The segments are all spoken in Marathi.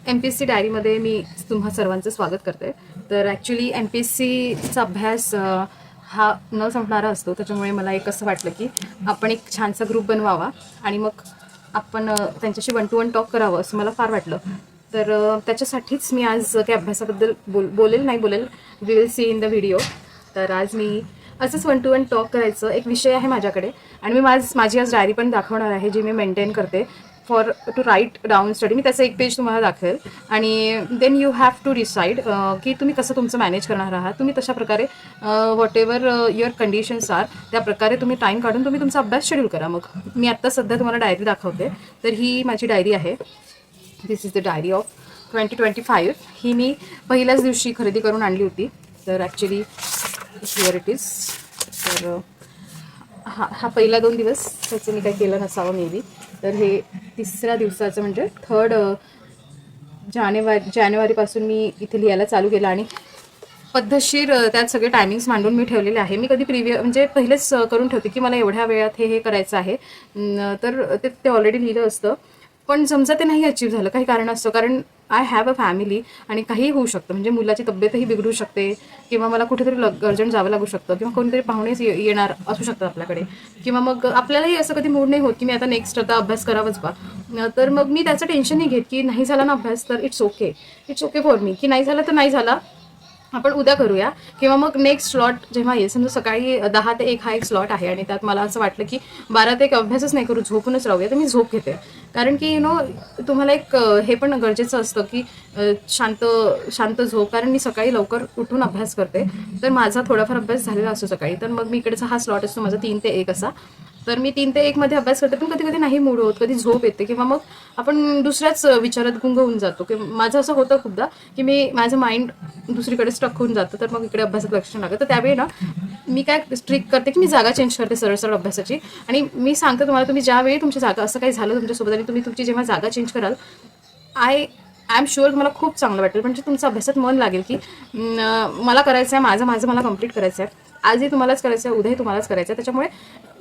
MPSC डायरीमध्ये मी तुम्हा सर्वांचं स्वागत करते. तर ॲक्च्युली MPSCचा अभ्यास हा न संपणारा असतो. त्याच्यामुळे मला एक असं वाटलं की आपण एक छानसा ग्रुप बनवावा आणि मग आपण त्यांच्याशी 1 to 1 टॉक करावं असं मला फार वाटलं. तर त्याच्यासाठीच मी आज त्या अभ्यासाबद्दल बोलेल we will see in the video. तर आज मी असंच 1 to 1 टॉक करायचं एक विषय आहे माझ्याकडे आणि मी माझी आज डायरी पण दाखवणार आहे जी मी मेंटेन करते for to write down study. मी त्याचं एक पेज तुम्हाला दाखवेल आणि then you have to decide की तुम्ही कसं तुमचं मॅनेज करणार आहात. तुम्ही तशा प्रकारे whatever your conditions are त्या प्रकारे तुम्ही टाईम काढून तुम्ही तुमचा अभ्यास शेड्यूल करा. मग मी आत्ता सध्या तुम्हाला डायरी दाखवते. तर ही माझी डायरी आहे. दिस इज द डायरी ऑफ 2025. ही मी पहिल्याच दिवशी खरेदी करून आणली होती. तर ॲक्च्युली हिअर इट इज. तर हा पहिला 2 दिवस त्याचं मी काही केलं नसावं मे बी. तर हे तिसऱ्या दिवसाचं म्हणजे 3 जानेवारीपासून मी इथे लिहायला चालू केलं आणि पद्धतशीर त्यात सगळे टायमिंग्स मांडून मी ठेवलेले आहे. मी कधी म्हणजे पहिलेच करून ठेवते की मला एवढ्या वेळात हे करायचं आहे. तर ते ऑलरेडी लिहिलं असतं. पण समजा ते नाही अचीव झालं काही कारण असतं, कारण आय हॅव अ फॅमिली आणि काहीही होऊ शकतं. म्हणजे मुलाची तब्येतही बिघडू शकते किंवा मला कुठेतरी अर्जंट जावं लागू शकतं किंवा कोणीतरी पाहुणेच येणार असू शकतं आपल्याकडे किंवा मग आपल्यालाही असं कधी मूड नाही होत की मी आता नेक्स्ट अभ्यास करावाच बा. तर मग मी त्याचं टेन्शन नाही घेत की नाही झाला ना अभ्यास तर इट्स ओके फॉर मी की नाही झालं तर नाही झाला, आपण उद्या करूया किंवा मग नेक्स्ट स्लॉट जेव्हा येईल. समजा सकाळी 10 ते 1 हा एक स्लॉट आहे आणि त्यात मला असं वाटलं की 12 ते 1 अभ्यासच नाही करू, झोपूनच राहूया, तर मी झोप घेते. कारण की तुम्हाला एक हे पण गरजेचं असतं की शांत झोप. कारण मी सकाळी लवकर उठून अभ्यास करते तर माझा थोडाफार अभ्यास झालेला असतो सकाळी. तर मग मी इकडचा हा स्लॉट असतो माझा 3 ते 1 असा. तर मी 3 ते 1 मध्ये अभ्यास करते. पण कधी कधी नाही मूड होत, कधी झोप येते किंवा मग आपण दुसऱ्याच विचारात गुंग होऊन जातो. की माझं असं होतं खूपदा की माझं माइंड दुसरीकडे स्टक होऊन जातं तर मग इकडे अभ्यासात लक्ष लागतं. तर त्यावेळी ना मी काय ट्रिक करते की मी जागा चेंज करते सरळ अभ्यासाची. आणि मी सांगते तुम्हाला, तुम्ही ज्यावेळी तुमची जागा असं काही झालं तुमच्यासोबत आणि तुम्ही तुमची जेव्हा जागा चेंज कराल, आय एम शुअर तुम्हाला खूप चांगलं वाटेल. म्हणजे तुमचं अभ्यासात मन लागेल की मला करायचं आहे, माझं मला कंप्लीट करायचं आहे. आजही तुम्हालाच करायचं आहे, उद्याही तुम्हालाच करायचं आहे. त्याच्यामुळे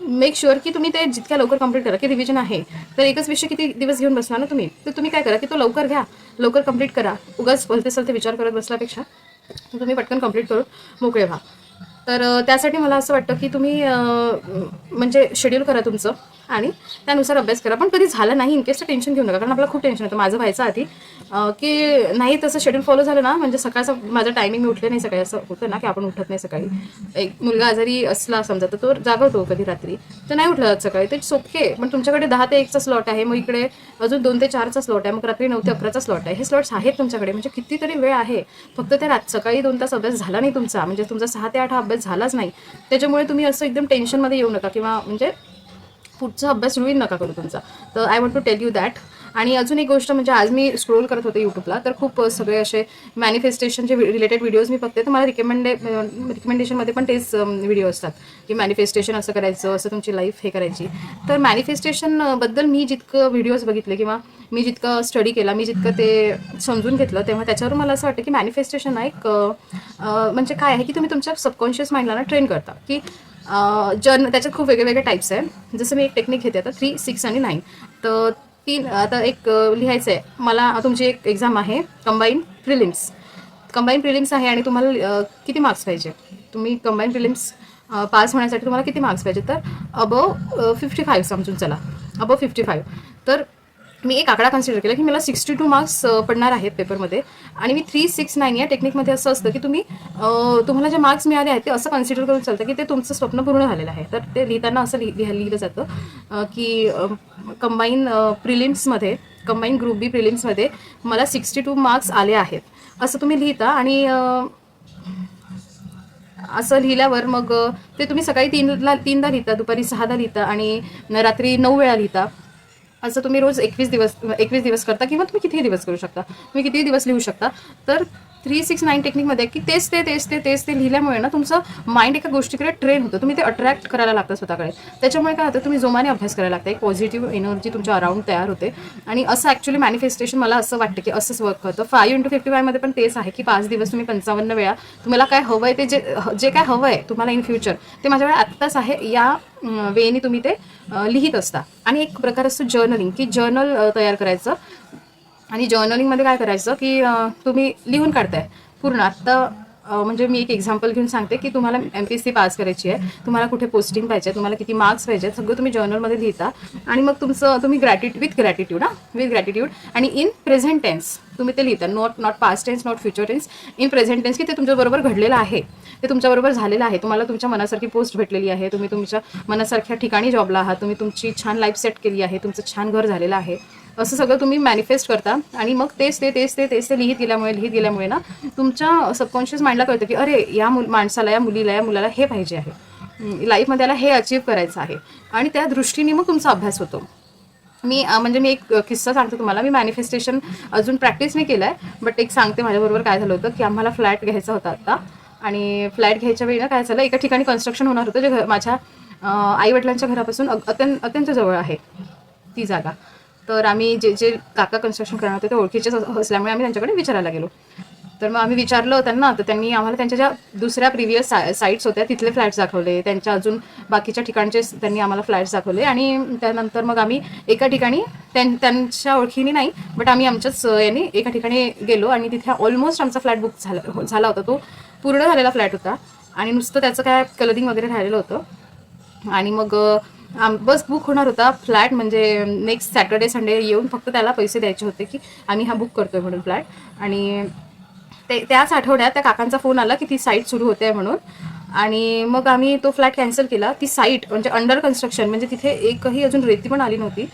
मेक शुअर की तुम्ही ते जितक्या लवकर कंप्लीट करा. की रिव्हिजन आहे तर एकच विषय किती दिवस घेऊन बसणार ना तुम्ही, तर तुम्ही काय करा की तो लवकर घ्या, लवकर कंप्लीट करा. उगाच भलते सलते विचार करत बसल्यापेक्षा तुम्ही पटकन कंप्लीट करून मोकळे व्हा. तर त्यासाठी मला असं वाटतं की तुम्ही म्हणजे शेड्यूल करा तुमचं आणि त्यानुसार अभ्यास करा. पण कधी झालं नाही इन केस टेन्शन घेऊ नका, कारण आपल्याला खूप टेन्शन येतं. माझं व्हायचं आधी की नाही तसं शेड्यूल फॉलो झालं ना, म्हणजे सकाळचं माझं टायमिंग मी उठले नाही सकाळी. असं होतं ना की आपण उठत नाही सकाळी. एक मुलगा आजारी असला समजा तर तो जागवतो कधी रात्री, तर नाही उठला सकाळी, तर इट्स ओके. पण तुमच्याकडे 10 ते 1चा स्लॉट आहे, मग इकडे अजून 2 ते 4चा स्लॉट आहे, मग रात्री 9 ते 11चा स्लॉट आहे. हे स्लॉट्स आहेत तुमच्याकडे, म्हणजे कितीतरी वेळ आहे. फक्त त्या सकाळी 2 तास अभ्यास झाला नाही तुमचा, म्हणजे तुमचा 6 ते 8 हा अभ्यास झालाच नाही. त्याच्यामुळे तुम्ही असं एकदम टेन्शनमध्ये येऊ नका किंवा म्हणजे पुढचा अभ्यास रुईन नका करू तुमचा. तर I want to tell you that. आणि अजून एक गोष्ट म्हणजे आज मी स्क्रोल करत होते यूट्यूबला, तर खूप सगळे असे मॅनिफेस्टेशनचे रिलेटेड व्हिडिओज मी बघते. तर मला रिकमेंडेशनमध्ये पण तेच व्हिडिओ असतात की मॅनिफेस्टेशन असं करायचं, असं तुमची लाईफ हे करायची. तर मॅनिफेस्टेशनबद्दल मी जितकं व्हिडिओज बघितले किंवा मी जितकं स्टडी केला, मी जितकं ते समजून घेतलं, तेव्हा त्याच्यावर मला असं वाटतं की मॅनिफेस्टेशन हा एक म्हणजे काय आहे की तुम्ही तुमच्या सबकॉन्शियस माइंडला ना ट्रेन करता. की त्याच्यात खूप वेगळे टाईप्स आहे. जसं मी एक टेक्निक घेते आता 3, 6 आणि 9. तर आता एक लिहायचं आहे मला. तुमची एक एक्झाम आहे कंबाईन प्रिलिम्स आहे आणि तुम्हाला किती मार्क्स पाहिजे, तुम्ही कंबाईन प्रिलिम्स पास होण्यासाठी तुम्हाला किती मार्क्स पाहिजे, तर अबव 55 समजून चला, अबव 55. तर मी एक आकडा कन्सिडर केला की मला 62 मार्क्स पडणार आहेत पेपरमध्ये. आणि मी 369 या टेक्निकमध्ये असं असतं की तुम्हाला जे मार्क्स मिळाले आहेत ते असं कन्सिडर करून चालतं की ते तुमचं स्वप्न पूर्ण झालेलं आहे. तर ते लिहिताना असं लिहिलं जातं की कंबाईन ग्रुप बी प्रिलिम्समध्ये मला 62 मार्क्स आले आहेत, असं तुम्ही लिहिता. आणि असं लिहिल्यावर मग ते तुम्ही सकाळी 3दा लिहिता, दुपारी 6दा लिहिता आणि रात्री 9 वेळा लिहिता. असं तुम्ही रोज 21 दिवस करता किंवा तुम्ही कितीही दिवस करू शकता, तुम्ही कितीही दिवस लिहू शकता. तर 369 टेक्निकमध्ये की तेच ते लिहिल्यामुळे ना तुमचं माइंड एका गोष्टीकडे ट्रेन होतं, तुम्ही ते अट्रॅक्ट करायला लागतं स्वतःकडे. त्याच्यामुळे काय होतं, तुम्ही जोमाने अभ्यास करायला लागता, एक पॉझिटिव्ह एनर्जी तुमच्या अराउंड तयार होते. आणि असं ॲक्च्युली मॅनिफेस्टेशन मला असं वाटतं की असंच वर्क करतं. 5 × 55 मध्ये पण तेच आहे की 5 दिवस तुम्ही 55 वेळा तुम्हाला काय हवं आहे, ते जे काय हवं आहे तुम्हाला इन फ्युचर, ते माझ्याकडे आत्ताच आहे, या वेळेने तुम्ही ते लिहित असता. आणि एक प्रकार असतो जर्नलिंग, की जर्नल तयार करायचं. आणि जर्नलिंगमध्ये काय करायचं की तुम्ही लिहून काढताय पूर्ण. आत्ता म्हणजे मी एक एक्झाम्पल घेऊन सांगते की तुम्हाला MPSC पास करायची आहे, तुम्हाला कुठे पोस्टिंग पाहिजे, तुम्हाला किती मार्क्स पाहिजे, सगळं तुम्ही जर्नलमध्ये लिहिता. आणि मग तुम्ही विथ ग्रॅटिट्यूड आणि इन प्रेझेंट टेन्स तुम्ही ते लिहिता. Not past tense, not future tense, in present tense, की ते तुमच्याबरोबर घडलेलं आहे, ते तुमच्याबरोबर झालेलं आहे, तुम्हाला तुमच्या मनासारखी पोस्ट भेटलेली आहे, तुम्ही तुमच्या मनासारख्या ठिकाणी जॉबला आहात, तुम्ही तुमची छान लाईफ सेट केली आहे, तुमचं छान घर झालेलं आहे, असं सगळं तुम्ही मॅनिफेस्ट करता. आणि मग तेच ते लिहित गेल्यामुळे ना तुमच्या सबकॉन्शियस माइंडला कळतं की अरे या माणसाला, या मुलीला, या मुलाला हे पाहिजे आहे लाईफमध्ये, त्याला हे अचीव्ह करायचं आहे. आणि त्या दृष्टीने मग तुमचा अभ्यास होतो. मी एक किस्सा सांगते तुम्हाला. मी मॅनिफेस्टेशन अजून प्रॅक्टिस नाही केलं आहे, बट एक सांगते माझ्याबरोबर काय झालं होतं की आम्हाला फ्लॅट घ्यायचा होता आता. आणि फ्लॅट घ्यायच्या वेळी ना काय झालं, एका ठिकाणी कन्स्ट्रक्शन होणार होतं जे माझ्या आईवडिलांच्या घरापासून अत्यंत जवळ आहे ती जागा. तर आम्ही जे काका कन्स्ट्रक्शन करणार होते ते ओळखीचेच असल्यामुळे आम्ही त्यांच्याकडे विचारायला गेलो. तर मग आम्ही विचारलं त्यांना, तर त्यांनी आम्हाला त्यांच्या ज्या दुसऱ्या प्रिव्हियस साईट्स होत्या तिथले फ्लॅट्स दाखवले, त्यांच्या अजून बाकीच्या ठिकाणचे त्यांनी आम्हाला फ्लॅट्स दाखवले. आणि त्यानंतर मग आम्ही एका ठिकाणी त्यांच्या ओळखीने नाही, बट आम्ही आमच्याच यांनी एका ठिकाणी गेलो आणि तिथे ऑलमोस्ट आमचा फ्लॅट बुक झाला होता. तो पूर्ण झालेला फ्लॅट होता आणि नुसतं त्याचं काय कलरिंग वगैरे राहिलेलं होतं. आणि मग बस बुक होणार होता फ्लॅट, म्हणजे नेक्स्ट सॅटर्डे संडे येऊन फक्त त्याला पैसे द्यायचे होते की आम्ही हा बुक करतोय म्हणून फ्लॅट. आणि त्याच आठवड्यात त्या काकांचा फोन आला की ती साईट सुरू होते म्हणून. आणि मग आम्ही तो फ्लॅट कॅन्सल केला. ती साईट म्हणजे अंडर कन्स्ट्रक्शन, म्हणजे तिथे एकही अजून रेती पण आली नव्हती.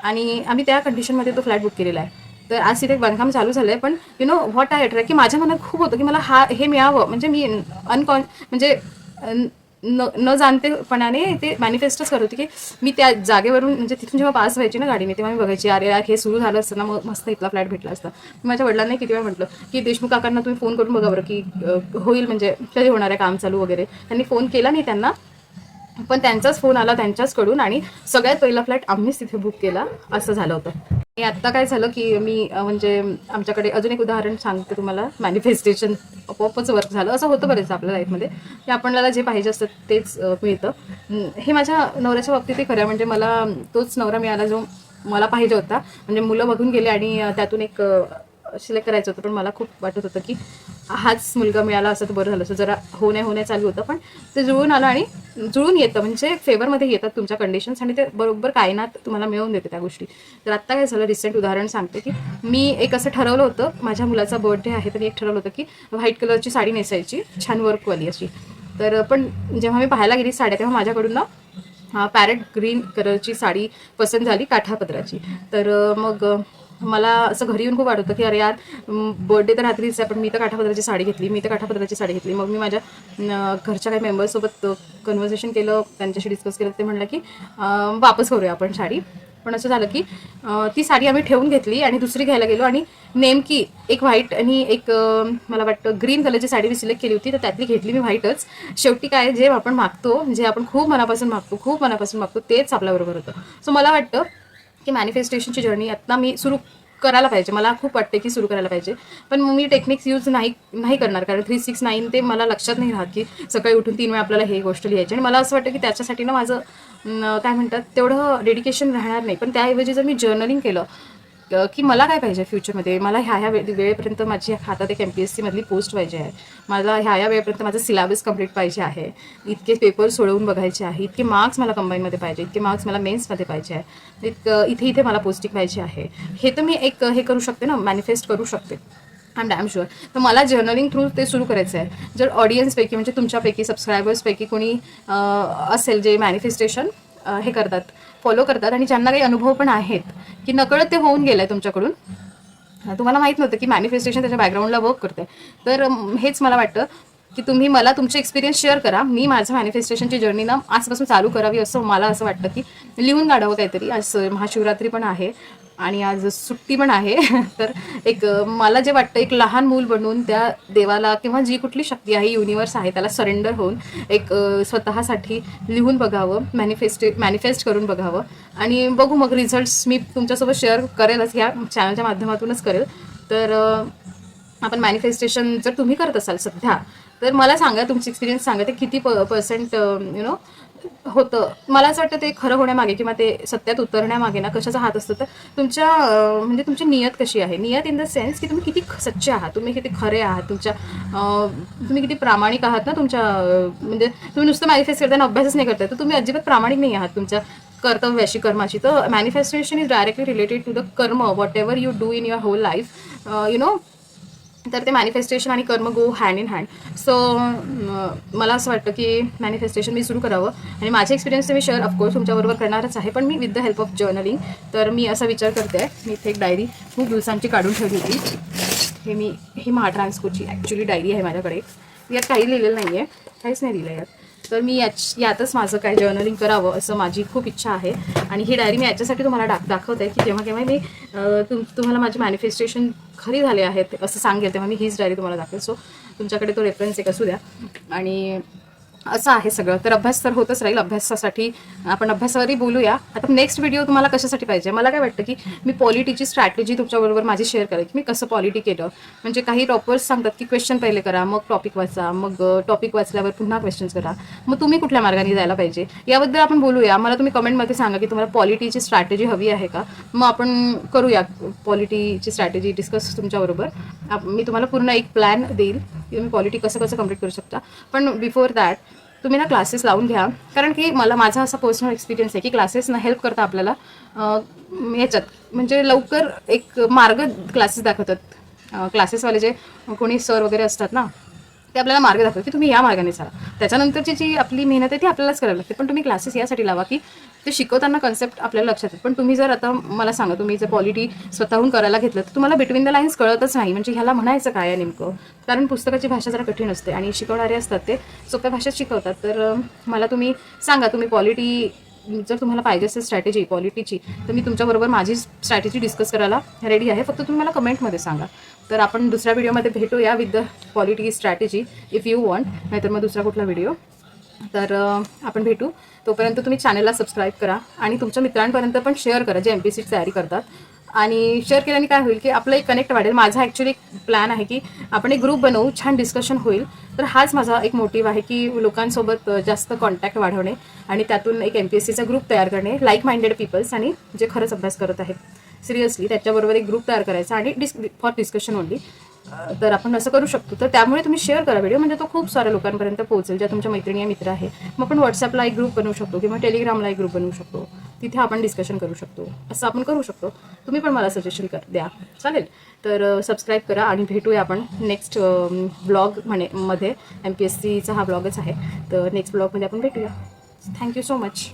आणि आम्ही त्या कंडिशनमध्ये तो फ्लॅट बुक केलेला आहे. तर आज तिथे बांधकाम चालू झालं आहे. पण व्हॉट आय अट्रॅक्ट, की माझ्या मनात खूप होतं की मला हे मिळावं. म्हणजे मी म्हणजे न जाणतेपणाने ते मॅनिफेस्टच करत होती की मी त्या जागेवरून, म्हणजे तिथून जेव्हा पास व्हायची ना गाडीने, तेव्हा मी बघायची अरे यार हे सुरू झालं असतं ना, मग मस्त इथला फ्लॅट भेटला असता. माझ्या वडिलांनी किती वेळा म्हटलं की देशमुख काकांना तुम्ही फोन करून बघा बरं की होईल, म्हणजे कधी होणार आहे काम चालू वगैरे. त्यांनी फोन केला नाही त्यांना, पण त्यांचाच फोन आला त्यांच्याचकडून आणि सगळ्यात पहिला फ्लॅट आम्हीच तिथे बुक केला, असं झालं होतं. आणि आत्ता काय झालं की मी म्हणजे आमच्याकडे अजून एक उदाहरण सांगते तुम्हाला. मॅनिफेस्टेशन आपोआपच वर्क झालं, असं होतं बरेच आपल्या लाईफमध्ये की आपल्याला जे पाहिजे असतं तेच मिळतं. हे माझ्या नवऱ्याच्या बाबतीत खरं, म्हणजे मला तोच नवरा मिळाला जो मला पाहिजे होता. म्हणजे मुलं बघून गेले आणि त्यातून एक सिलेक्ट करायचं होतं, पण मला खूप वाटत होतं की हाच मुलगा मिळाला असं तर बरं झालं असं. जरा होण्या चालू होतं, पण ते जुळून आलं आणि जुळून येतं, म्हणजे फेवरमध्ये येतात तुमच्या कंडिशन्स आणि ते बरोबर कायनात तुम्हाला मिळवून देते त्या गोष्टी. तर आत्ता काय झालं, रिसेंट उदाहरण सांगते की मी एक असं ठरवलं होतं, माझ्या मुलाचा बर्थडे आहे तर मी एक ठरवलं होतं की व्हाईट कलरची साडी नेसायची, छान वर्कवाली अशी. तर पण जेव्हा मी पाहायला गेली साड्या, तेव्हा माझ्याकडून ना पॅरेट ग्रीन कलरची साडी पसंत झाली, काठापदराची. तर मग मला असं घरी येऊन खूप वाटतं की अरे यार बर्थडे तर रात्रीच आहे, पण मी तर काठापदराची साडी घेतली. मग मी माझ्या घरच्या काही मेंबर्ससोबत कन्व्हर्सेशन केलं, त्यांच्याशी डिस्कस केलं. ते म्हणलं की वापस करूया आपण साडी. पण असं झालं की ती साडी आम्ही ठेवून घेतली आणि दुसरी घ्यायला गेलो आणि नेमकी एक व्हाईट आणि एक मला वाटतं ग्रीन कलरची साडी मी सिलेक्ट केली होती, तर त्यातली घेतली मी व्हाईटच. शेवटी काय, जे आपण मागतो, जे आपण खूप मनापासून मागतो तेच आपल्याबरोबर होतं. सो मला वाटतं की मॅनिफेस्टेशनची जर्नी आता मी सुरू करायला पाहिजे. मला खूप वाटते की सुरू करायला पाहिजे, पण मी टेक्निक्स यूज नाही करणार, कारण 369 ते मला लक्षात नाही राहत की सकाळी उठून 3 वेळा आपल्याला हे गोष्ट लिहायची. आणि मला असं वाटतं की त्याच्यासाठी ना माझं काय म्हणतात तेवढं डेडिकेशन राहणार नाही. पण त्याऐवजी जर मी जर्नलिंग केलं की मला काय पाहिजे फ्युचरमध्ये, मला ह्या वेळेपर्यंत माझी हातात एक MPSC मधली पोस्ट पाहिजे आहे, मला ह्या वेळेपर्यंत माझं सिलेबस कंप्लीट पाहिजे आहे, इतके पेपर सोडवून बघायचे आहे, इतके मार्क्स मला कंबाईनमध्ये पाहिजे, इतके मार्क्स मला मेन्समध्ये पाहिजे आहे, इथे मला पोस्टिंग पाहिजे आहे. हे तर मी एक हे करू शकते ना, मॅनिफेस्ट करू शकते. I am damn sure. तर मला जर्नलिंग थ्रू ते सुरू करायचं आहे. जर ऑडियन्सपैकी म्हणजे तुमच्यापैकी सबस्क्रायबर्सपैकी कोणी असेल जे मॅनिफेस्टेशन हे करतात, फॉलो करतात आणि ज्यांना काही अनुभव पण आहेत की नकळत ते होऊन गेलं आहे तुमच्याकडून, तुम्हाला माहीत नव्हतं की मॅनिफेस्टेशन त्याच्या बॅकग्राऊंडला वर्क करते, तर हेच मला वाटतं की तुम्ही मला तुमचे एक्सपिरियन्स शेअर करा. मी माझं मॅनिफेस्टेशनची जर्नी ना आजपासून चालू करावी असं मला असं वाटतं की लिहून काढावं काहीतरी. आज महाशिवरात्री पण आहे आणि आज सुट्टी पण आहे. तर एक मला जे वाटतं, एक लहान मूल बनून त्या देवाला किंवा जी कुठली शक्ती आहे, युनिवर्स आहे, त्याला सरेंडर होऊन एक स्वतःसाठी लिहून बघावं, मॅनिफेस्ट करून बघावं आणि बघू मग रिझल्ट्स मी तुमच्यासोबत शेअर करेलच, ह्या चॅनलच्या माध्यमातूनच करेल. तर आपण मॅनिफेस्टेशन जर तुम्ही करत असाल सध्या, तर मला सांगा, तुमची एक्सपिरियन्स सांगा, ते किती पर्सेंट होतं. मला असं वाटतं ते खरं होण्यामागे किंवा ते सत्यात उतरण्यामागे ना कशाचा हात असतो, तर तुमच्या म्हणजे तुमची नियत कशी आहे. नियत इन द सेन्स की तुम्ही किती सच्चे आहात, तुम्ही किती खरे आहात, तुम्ही किती प्रामाणिक आहात ना तुमच्या म्हणजे तुम्ही नुसतं मॅनिफेस्ट करताना अभ्यासच नाही करताय, तर तुम्ही अजिबात प्रामाणिक नाही आहात तुमच्या कर्तव्याशी, कर्माची. तर manifestation is directly related to the karma, whatever you do in your whole life, तर ते मॅनिफेस्टेशन आणि karma go hand in hand. So मला असं वाटतं की मॅनिफेस्टेशन मी सुरू करावं, आणि माझे एक्सपिरियन्स मी शेअर ऑफकोर्स तुमच्याबरोबर करणारच आहे, पण me with the help of journaling. तर मी असा विचार करते आहे, मी इथे एक डायरी खूप दिवसांची काढून ठेवली होती. ही महाट्रान्सकोची ॲक्च्युली डायरी आहे माझ्याकडे. यात काही लिहिलेलं नाही आहे, काहीच नाही लिहिलं यात. तर मी यातच माझं काय जर्नलिंग करावं असं माझी खूप इच्छा आहे. आणि ही डायरी मी याच्यासाठी तुम्हाला दाखवते की जेव्हा केव्हा मी तुम्हाला माझे मॅनिफेस्टेशन खरी झाले आहेत असं सांगेल, तेव्हा मी हीच डायरी तुम्हाला दाखवेल. सो तुमच्याकडे तो रेफरन्स एक असू द्या. आणि असं आहे सगळं. तर अभ्यास तर होतच राहील. अभ्यासासाठी आपण अभ्यासावरही बोलूया. आता नेक्स्ट व्हिडिओ तुम्हाला कशासाठी पाहिजे, मला काय वाटतं की मी पॉलिटीची स्ट्रॅटेजी तुमच्याबरोबर माझी शेअर करेल, की मी कसं पॉलिटी केलं. म्हणजे काही टॉपर्स सांगतात की क्वेश्चन पहिले करा, मग टॉपिक वाचा, मग टॉपिक वाचल्यावर पुन्हा क्वेश्चन्स करा, मग तुम्ही कुठल्या मार्गाने जायला पाहिजे याबद्दल आपण बोलूया. मला तुम्ही कमेंटमध्ये सांगा की तुम्हाला पॉलिटीची स्ट्रॅटेजी हवी आहे का, मग आपण करूया पॉलिटीची स्ट्रॅटेजी डिस्कस तुमच्याबरोबर. मी तुम्हाला पूर्ण एक प्लॅन देईल की तुम्ही पॉलिटी कसं कसं कम्प्लीट करू शकता. पण बिफोर दॅट तुम्ही ना क्लासेस लावून घ्या, कारण की माझा असा पर्सनल एक्सपिरियन्स आहे की क्लासेस ना हेल्प करता आपल्याला याच्यात, म्हणजे लवकर एक मार्ग क्लासेस दाखवतात. क्लासेसवाले जे कोणी सर वगैरे असतात ना, ते आपल्याला मार्ग दाखवतात की तुम्ही या मार्गाने चाला. त्याच्यानंतरची जी आपली मेहनत आहे ती आपल्यालाच करावी लागते. पण तुम्ही क्लासेस यासाठी लावा की ते शिकवताना कन्सेप्ट आपल्याला लक्षात येतात. पण तुम्ही जर आता मला सांगा, तुम्ही जर पॉलिटी स्वतःहून करायला घेतलं तर तुम्हाला बिटवीन द लाईन्स कळतच नाही, म्हणजे ह्याला म्हणायचं काय आहे नेमकं. कारण पुस्तकाची भाषा जरा कठीण असते आणि शिकवणारे असतात ते सोप्या भाषेत शिकवतात. तर मला तुम्ही सांगा, तुम्ही पॉलिटी जर तुम्हाला पाहिजे असेल स्ट्रॅटेजी पॉलिटीची, तर मी तुमच्याबरोबर माझी स्ट्रॅटेजी डिस्कस करायला रेडी आहे. फक्त तुम्ही मला कमेंटमध्ये सांगा. तर आपण दुसऱ्या व्हिडिओमध्ये भेटूया with the polity strategy if you want, नाहीतर मग दुसरा कुठला व्हिडिओ. तर आपण भेटू. तोपर्यंत तुम्ही चॅनलला सबस्क्राईब करा आणि तुमच्या मित्रांपर्यंत पण शेअर करा जे MPSC तयारी करतात. आणि शेअर केल्याने काय होईल की आपलं एक कनेक्ट वाढेल. माझा ॲक्च्युली एक प्लॅन आहे की आपण एक ग्रुप बनवू, छान डिस्कशन होईल. तर हाच माझा एक मोटिव्ह आहे की लोकांसोबत जास्त कॉन्टॅक्ट वाढवणे आणि त्यातून एक MPSCचा ग्रुप तयार करणे, लाईक माइंडेड पीपल्स आणि जे खरंच अभ्यास करत आहेत सिरियसली, त्याच्याबरोबर एक ग्रुप तयार करायचा आणि फॉर डिस्कशन ओनली. तर आपण असं करू शकतो. तर त्यामुळे तुम्ही शेअर करा व्हिडिओ, म्हणजे तो खूप साऱ्या लोकांपर्यंत पोहोचेल, ज्या तुमच्या मैत्रिणी या मित्र आहे. मग आपण व्हॉट्सअपला एक ग्रुप बनवू शकतो किंवा टेलिग्रामला एक ग्रुप बनवू शकतो, तिथे आपण डिस्कशन करू शकतो. असं आपण करू शकतो. तुम्ही पण मला सजेशन द्या, चालेल. तर सबस्क्राईब करा आणि भेटूया आपण नेक्स्ट ब्लॉग मध्ये. MPSCचा हा ब्लॉगच आहे, तर नेक्स्ट ब्लॉगमध्ये आपण भेटूया. Thank you so much.